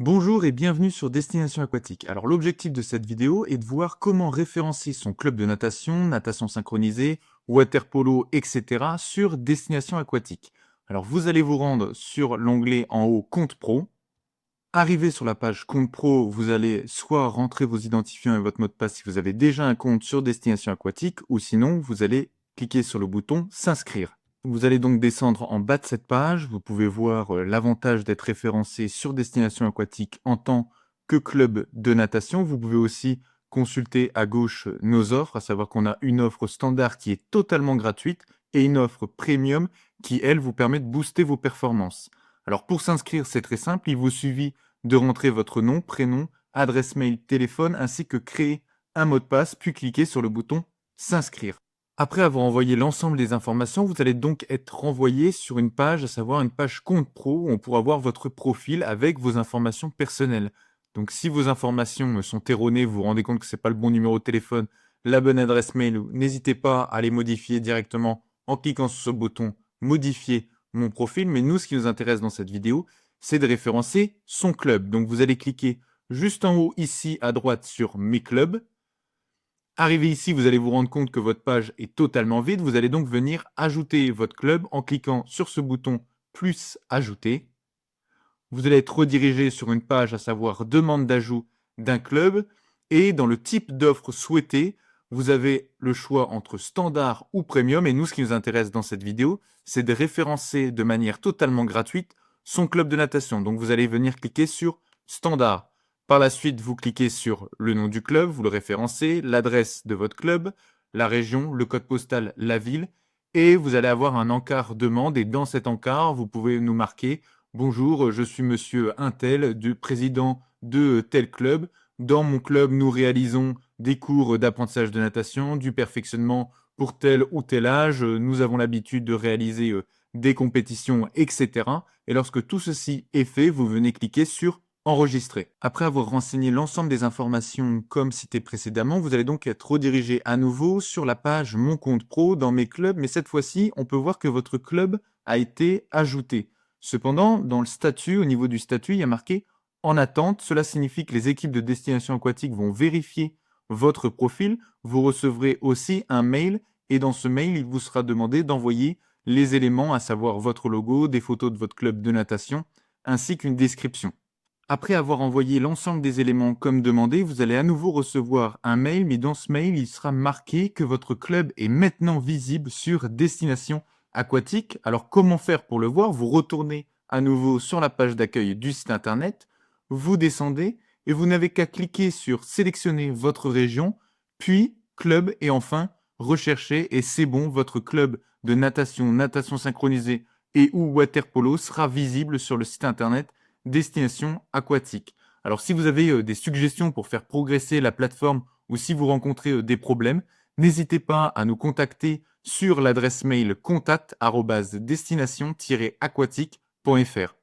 Bonjour et bienvenue sur Destination Aquatique. Alors l'objectif de cette vidéo est de voir comment référencer son club de natation, natation synchronisée, water polo, etc. sur Destination Aquatique. Alors vous allez vous rendre sur l'onglet en haut Compte Pro. Arrivé sur la page Compte Pro, vous allez soit rentrer vos identifiants et votre mot de passe si vous avez déjà un compte sur Destination Aquatique, ou sinon vous allez cliquer sur le bouton S'inscrire. Vous allez donc descendre en bas de cette page. Vous pouvez voir l'avantage d'être référencé sur Destination Aquatique en tant que club de natation. Vous pouvez aussi consulter à gauche nos offres, à savoir qu'on a une offre standard qui est totalement gratuite et une offre premium qui, elle, vous permet de booster vos performances. Alors pour s'inscrire, c'est très simple. Il vous suffit de rentrer votre nom, prénom, adresse mail, téléphone, ainsi que créer un mot de passe, puis cliquer sur le bouton S'inscrire. Après avoir envoyé l'ensemble des informations, vous allez donc être renvoyé sur une page, à savoir une page Compte Pro, où on pourra voir votre profil avec vos informations personnelles. Donc si vos informations sont erronées, vous vous rendez compte que ce n'est pas le bon numéro de téléphone, la bonne adresse mail, n'hésitez pas à les modifier directement en cliquant sur ce bouton Modifier mon profil. Mais nous, ce qui nous intéresse dans cette vidéo, c'est de référencer son club. Donc vous allez cliquer juste en haut ici à droite sur Mes clubs. Arrivé ici, vous allez vous rendre compte que votre page est totalement vide. Vous allez donc venir ajouter votre club en cliquant sur ce bouton plus ajouter. Vous allez être redirigé sur une page, à savoir demande d'ajout d'un club. Et dans le type d'offre souhaitée, vous avez le choix entre standard ou premium. Et nous, ce qui nous intéresse dans cette vidéo, c'est de référencer de manière totalement gratuite son club de natation. Donc vous allez venir cliquer sur standard. Par la suite, vous cliquez sur le nom du club, vous le référencez, l'adresse de votre club, la région, le code postal, la ville, et vous allez avoir un encart demande. Et dans cet encart, vous pouvez nous marquer « Bonjour, je suis monsieur Untel, du président de tel club. Dans mon club, nous réalisons des cours d'apprentissage de natation, du perfectionnement pour tel ou tel âge. Nous avons l'habitude de réaliser des compétitions, etc. » Et lorsque tout ceci est fait, vous venez cliquer sur Enregistrer. Après avoir renseigné l'ensemble des informations comme cité précédemment, vous allez donc être redirigé à nouveau sur la page Mon compte pro dans Mes clubs, mais cette fois-ci, on peut voir que votre club a été ajouté. Cependant, dans le statut, au niveau du statut, il y a marqué En attente. Cela signifie que les équipes de Destination Aquatique vont vérifier votre profil. Vous recevrez aussi un mail et dans ce mail, il vous sera demandé d'envoyer les éléments, à savoir votre logo, des photos de votre club de natation, ainsi qu'une description. Après avoir envoyé l'ensemble des éléments comme demandé, vous allez à nouveau recevoir un mail, mais dans ce mail, il sera marqué que votre club est maintenant visible sur Destination Aquatique. Alors comment faire pour le voir? Vous retournez à nouveau sur la page d'accueil du site internet, vous descendez et vous n'avez qu'à cliquer sur sélectionner votre région, puis club et enfin rechercher et c'est bon, votre club de natation, natation synchronisée et ou water polo sera visible sur le site internet Destination Aquatique. Alors si vous avez des suggestions pour faire progresser la plateforme ou si vous rencontrez des problèmes, n'hésitez pas à nous contacter sur l'adresse mail contact@destination-aquatique.fr.